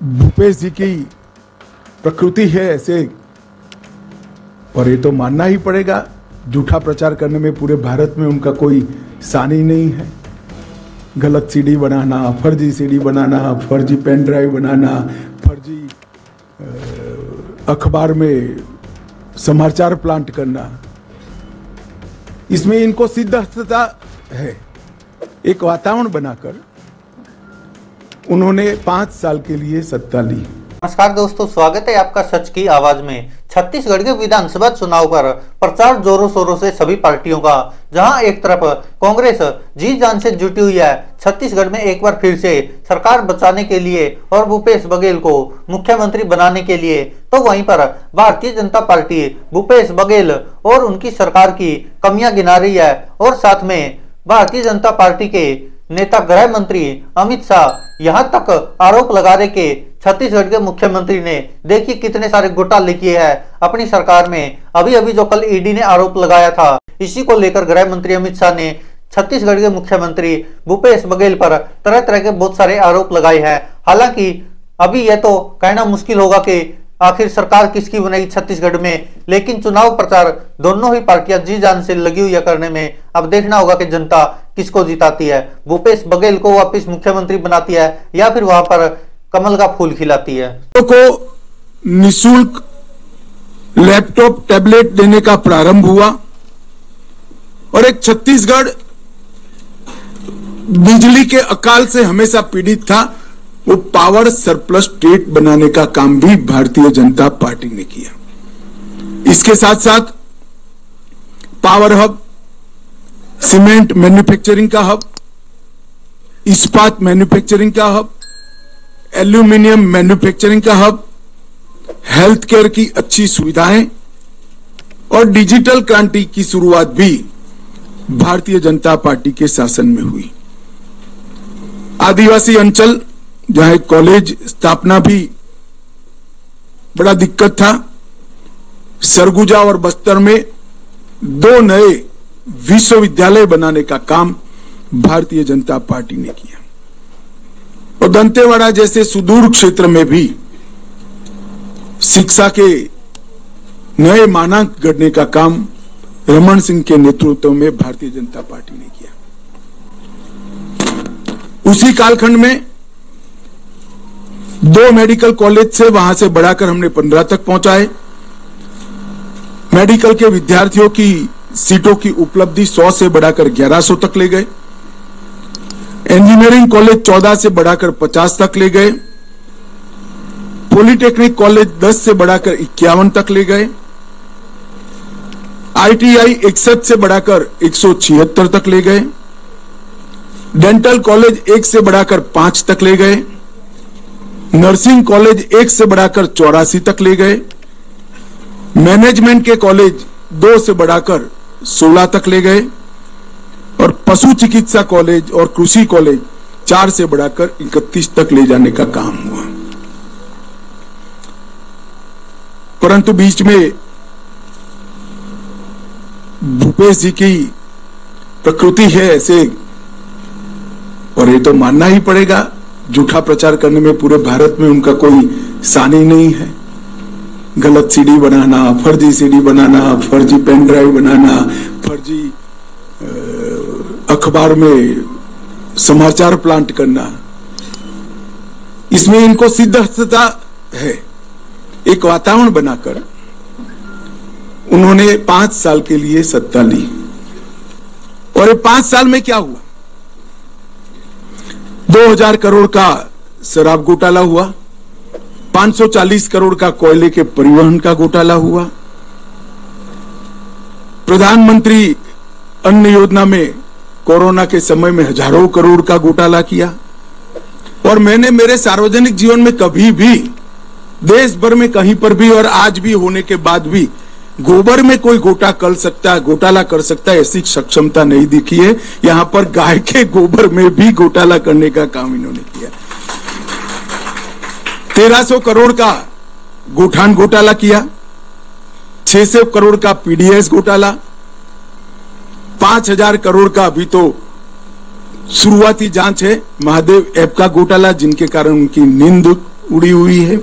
भूपेश जी की प्रकृति है ऐसे, और ये तो मानना ही पड़ेगा, झूठा प्रचार करने में पूरे भारत में उनका कोई सानी नहीं है। गलत सीडी बनाना, फर्जी सीडी बनाना, फर्जी पेन ड्राइव बनाना, फर्जी अखबार में समाचार प्लांट करना, इसमें इनको सिद्धता है। एक वातावरण बनाकर उन्होंने 5 साल के लिए सत्ता ली। नमस्कार दोस्तों, स्वागत है आपका सच की आवाज में। छत्तीसगढ़ के विधानसभा चुनाव पर प्रचार जोरों शोरों से सभी पार्टियों का, जहां एक तरफ कांग्रेस जी जान से जुटी हुई है छत्तीसगढ़ में एक बार फिर से सरकार बचाने के लिए और भूपेश बघेल को मुख्यमंत्री बनाने के लिए, तो वहीं पर भारतीय जनता पार्टी भूपेश बघेल और उनकी सरकार की कमियां गिना रही है। और साथ में भारतीय जनता पार्टी के नेता गृह मंत्री अमित शाह यहां तक आरोप लगा रहे कि छत्तीसगढ़ के मुख्यमंत्री ने देखिए कितने सारे घोटाले किए हैं अपनी सरकार में। अभी जो कल ईडी ने आरोप लगाया था, इसी को लेकर गृह मंत्री अमित शाह ने छत्तीसगढ़ के मुख्यमंत्री भूपेश बघेल पर तरह तरह के बहुत सारे आरोप लगाए हैं। हालांकि अभी यह तो कहना मुश्किल होगा कि आखिर सरकार किसकी बनेगी छत्तीसगढ़ में, लेकिन चुनाव प्रचार दोनों ही पार्टियां जी जान से लगी हुई है करने में। अब देखना होगा कि जनता किसको जिताती है, भूपेश बघेल को वापस मुख्यमंत्री बनाती है या फिर वहां पर कमल का फूल खिलाती है। को निःशुल्क लैपटॉप टैबलेट देने का प्रारंभ हुआ और एक छत्तीसगढ़ बिजली के अकाल से हमेशा पीड़ित था, वो पावर सरप्लस स्टेट बनाने का काम भी भारतीय जनता पार्टी ने किया। इसके साथ साथ पावर हब, सीमेंट मैन्युफैक्चरिंग का हब, इस्पात मैन्युफैक्चरिंग का हब, एल्यूमिनियम मैन्युफैक्चरिंग का हब, हेल्थ केयर की अच्छी सुविधाएं और डिजिटल क्रांति की शुरुआत भी भारतीय जनता पार्टी के शासन में हुई। आदिवासी अंचल जहां एक कॉलेज स्थापना भी बड़ा दिक्कत था, सरगुजा और बस्तर में 2 नए विश्वविद्यालय बनाने का काम भारतीय जनता पार्टी ने किया। और दंतेवाड़ा जैसे सुदूर क्षेत्र में भी शिक्षा के नए मानक गढ़ने का काम रमन सिंह के नेतृत्व में भारतीय जनता पार्टी ने किया। उसी कालखंड में 2 मेडिकल कॉलेज से वहां से बढ़ाकर हमने 15 तक पहुंचाए। मेडिकल के विद्यार्थियों की सीटों की उपलब्धि 100 से बढ़ाकर 1100 तक ले गए। इंजीनियरिंग कॉलेज 14 से बढ़ाकर 50 तक ले गए। पॉलिटेक्निक कॉलेज 10 से बढ़ाकर 51 तक ले गए। आईटीआई 61 से बढ़ाकर 176 तक ले गए। डेंटल कॉलेज 1 से बढ़ाकर 5 तक ले गए। नर्सिंग कॉलेज 1 से बढ़ाकर 84 तक ले गए। मैनेजमेंट के कॉलेज 2 से बढ़ाकर 16 तक ले गए और पशु चिकित्सा कॉलेज और कृषि कॉलेज 4 से बढ़ाकर 31 तक ले जाने का काम हुआ। परंतु बीच में भूपेश जी की प्रकृति है ऐसे, और ये तो मानना ही पड़ेगा, झूठा प्रचार करने में पूरे भारत में उनका कोई सानी नहीं है। गलत सीडी बनाना, फर्जी सीडी बनाना, फर्जी पेन ड्राइव बनाना, फर्जी अखबार में समाचार प्लांट करना, इसमें इनको सिद्धता है। एक वातावरण बनाकर उन्होंने 5 साल के लिए सत्ता ली। और ये 5 साल में क्या हुआ? 2000 करोड़ का शराब घोटाला हुआ, 540 करोड़ का कोयले के परिवहन का घोटाला हुआ, प्रधानमंत्री अन्न योजना में कोरोना के समय में हजारों करोड़ का घोटाला किया। और मैंने मेरे सार्वजनिक जीवन में कभी भी देश भर में कहीं पर भी और आज भी होने के बाद भी गोबर में कोई घोटाला कर सकता है ऐसी सक्षमता नहीं दिखी है। यहां पर गाय के गोबर में भी घोटाला करने का काम इन्होंने किया। 1300 करोड़ का गोठान घोटाला किया, 600 करोड़ का पीडीएस घोटाला, 5000 करोड़ का अभी तो शुरुआती जांच है महादेव ऐप का घोटाला, जिनके कारण उनकी नींद उड़ी हुई है।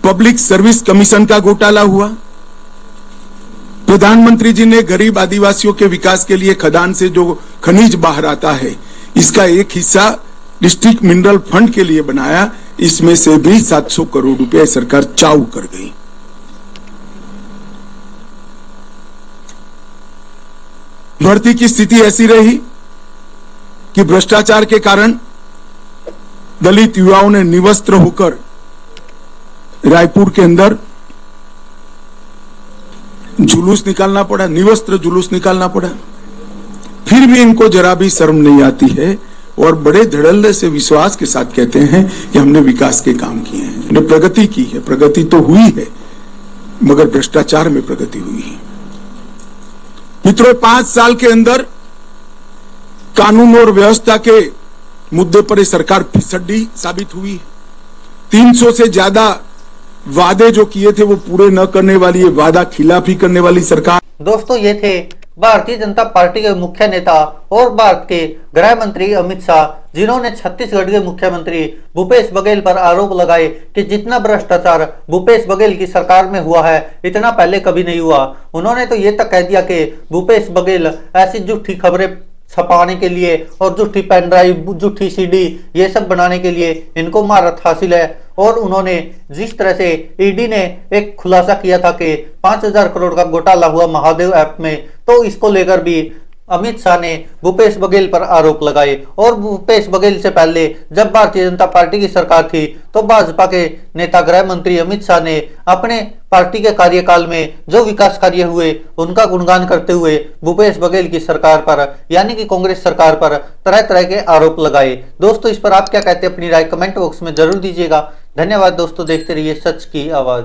पब्लिक सर्विस कमीशन का घोटाला हुआ। प्रधानमंत्री जी ने गरीब आदिवासियों के विकास के लिए खदान से जो खनिज बाहर आता है, इसका एक हिस्सा डिस्ट्रिक्ट मिनरल फंड के लिए बनाया। इसमें से भी 700 करोड़ रुपए सरकार चाऊ कर गई। भर्ती की स्थिति ऐसी रही कि भ्रष्टाचार के कारण दलित युवाओं ने निवस्त्र होकर रायपुर के अंदर जुलूस निकालना पड़ा, निवस्त्र जुलूस निकालना पड़ा। फिर भी इनको जरा भी शर्म नहीं आती है और बड़े धड़ल्ले से विश्वास के साथ कहते हैं कि हमने विकास के काम किए हैं, हमने प्रगति की है। प्रगति तो हुई है, मगर भ्रष्टाचार में प्रगति हुई है। मित्रों, 5 साल के अंदर कानून और व्यवस्था के मुद्दे पर ये सरकार फिसड्डी साबित हुई है। 300 से ज्यादा वादे जो किए थे वो पूरे न करने वाली, ये वादा खिलाफी करने वाली सरकार। दोस्तों, ये थे भारतीय जनता पार्टी के मुख्य नेता और भारत के गृह मंत्री अमित शाह, जिन्होंने छत्तीसगढ़ के मुख्यमंत्री भूपेश बघेल पर आरोप लगाए कि जितना भ्रष्टाचार भूपेश बघेल की सरकार में हुआ है, इतना पहले कभी नहीं हुआ। उन्होंने तो ये तक कह दिया कि भूपेश बघेल ऐसी झूठी खबरें छपाने के लिए और झूठी पेन ड्राइव, झूठी सीडी, ये सब बनाने के लिए इनको महारत हासिल है। और उन्होंने जिस तरह से ईडी ने एक खुलासा किया था कि 5000 करोड़ का घोटाला हुआ महादेव ऐप में, तो इसको लेकर भी अमित शाह ने भूपेश बघेल पर आरोप लगाए। और भूपेश बघेल से पहले जब भारतीय जनता पार्टी की सरकार थी, तो भाजपा के नेता गृह मंत्री अमित शाह ने अपने पार्टी के कार्यकाल में जो विकास कार्य हुए उनका गुणगान करते हुए भूपेश बघेल की सरकार पर, यानी कि कांग्रेस सरकार पर तरह तरह के आरोप लगाए। दोस्तों, इस पर आप क्या कहते हैं? अपनी राय कमेंट बॉक्स में जरूर दीजिएगा। धन्यवाद दोस्तों, देखते रहिए सच की आवाज।